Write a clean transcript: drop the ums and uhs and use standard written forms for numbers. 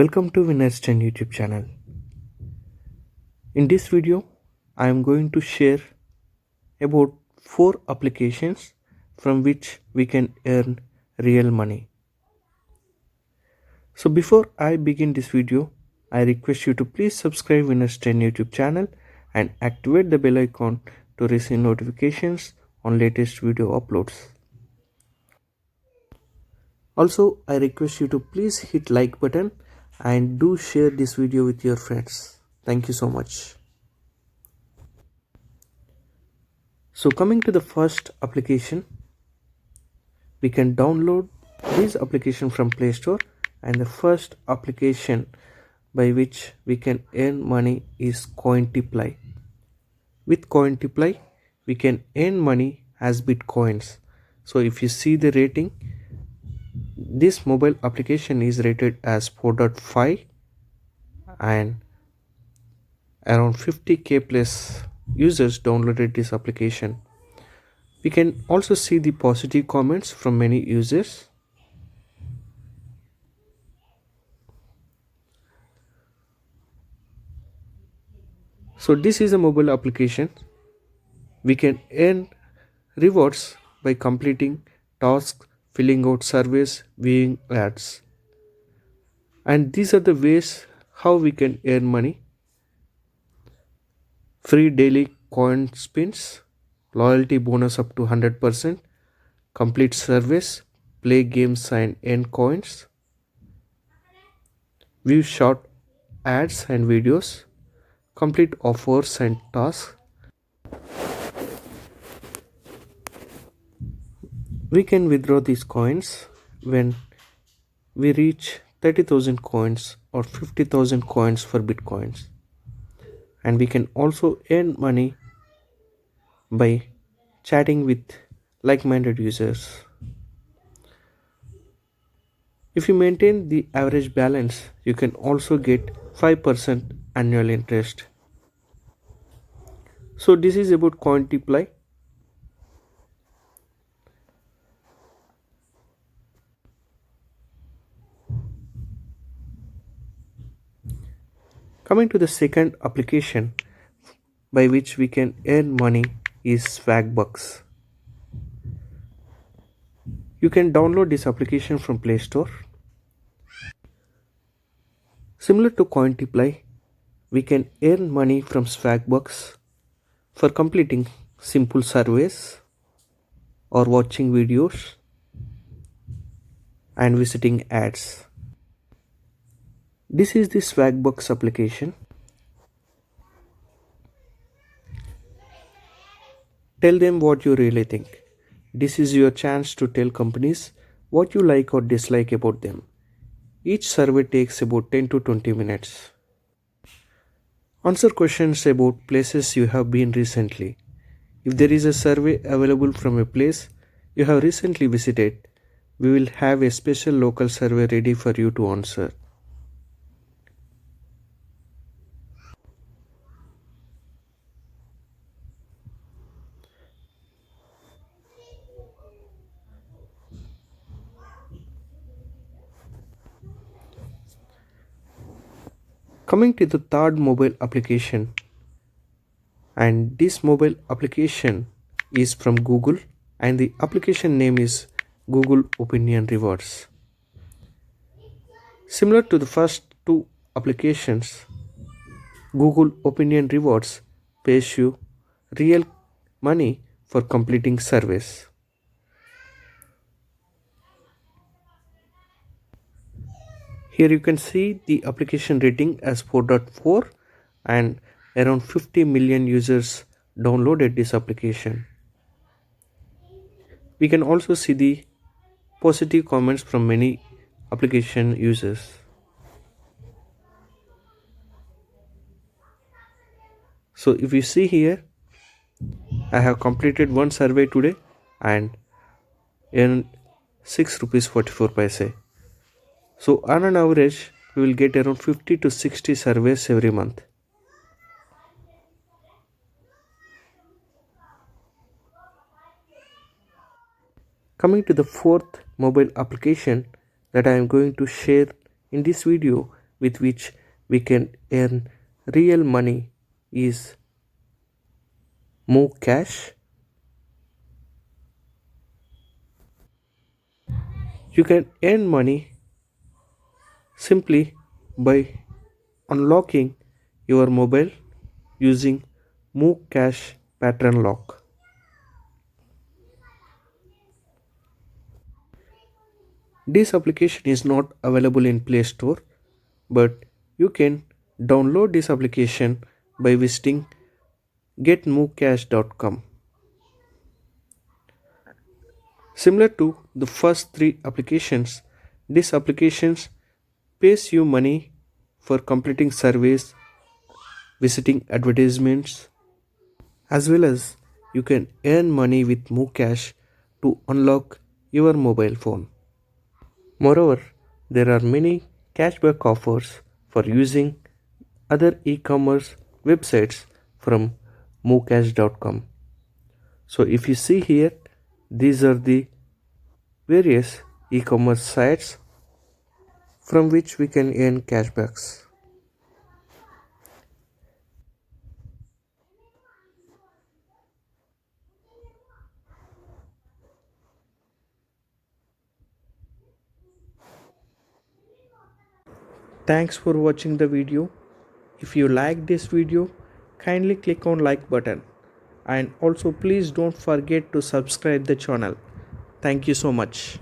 Welcome to Winners 10 YouTube channel. In this video, I am going to share about 4 applications from which we can earn real money. So before I begin this video, I request you to please subscribe Winners 10 YouTube channel and activate the bell icon to receive notifications on latest video uploads. Also, I request you to please hit like button and do share this video with your friends. Thank you so much. So coming to the first application, we can download this application from Play Store, and the first application by which we can earn money is Cointiply. With Cointiply, we can earn money as Bitcoins. So if you see the rating, this mobile application is rated as 4.5 and around 50k plus users downloaded this application. We can also see the positive comments from many users. So this is a mobile application. We can earn rewards by completing tasks, filling out surveys, viewing ads. And these are the ways how we can earn money. Free daily coin spins, loyalty bonus up to 100%, complete surveys, play games and earn coins, view short ads and videos, complete offers and tasks. We can withdraw these coins when we reach 30,000 coins or 50,000 coins for Bitcoins. And we can also earn money by chatting with like-minded users. If you maintain the average balance, you can also get 5% annual interest. So this is about Cointiply. Coming to the second application by which we can earn money is Swagbucks. You can download this application from Play Store. Similar to Cointiply, we can earn money from Swagbucks for completing simple surveys or watching videos and visiting ads. This is the Swagbucks application. Tell them what you really think. This is your chance to tell companies what you like or dislike about them. Each survey takes about 10 to 20 minutes. Answer questions about places you have been recently. If there is a survey available from a place you have recently visited, we will have a special local survey ready for you to answer. Coming to the third mobile application, and this mobile application is from Google, and the application name is Google Opinion Rewards. Similar to the first two applications, Google Opinion Rewards pays you real money for completing surveys. Here you can see the application rating as 4.4 and around 50 million users downloaded this application. We can also see the positive comments from many application users. So if you see here, I have completed one survey today and earned 6 rupees 44 paise. So on an average, we will get around 50 to 60 surveys every month. Coming to the fourth mobile application that I am going to share in this video with which we can earn real money is Move Cash. You can earn money simply by unlocking your mobile using Move Cash pattern lock. This application is not available in Play Store, but you can download this application by visiting getmovecash.com. Similar to the first three applications, this applications pays you money for completing surveys, visiting advertisements, as well as you can earn money with MoveCash to unlock your mobile phone. Moreover, there are many cashback offers for using other e-commerce websites from movecash.com. So if you see here, these are the various e-commerce sites from which we can earn cashbacks. Thanks for watching the video. If you like this video, kindly click on like button, and also please don't forget to subscribe the channel. Thank you so much.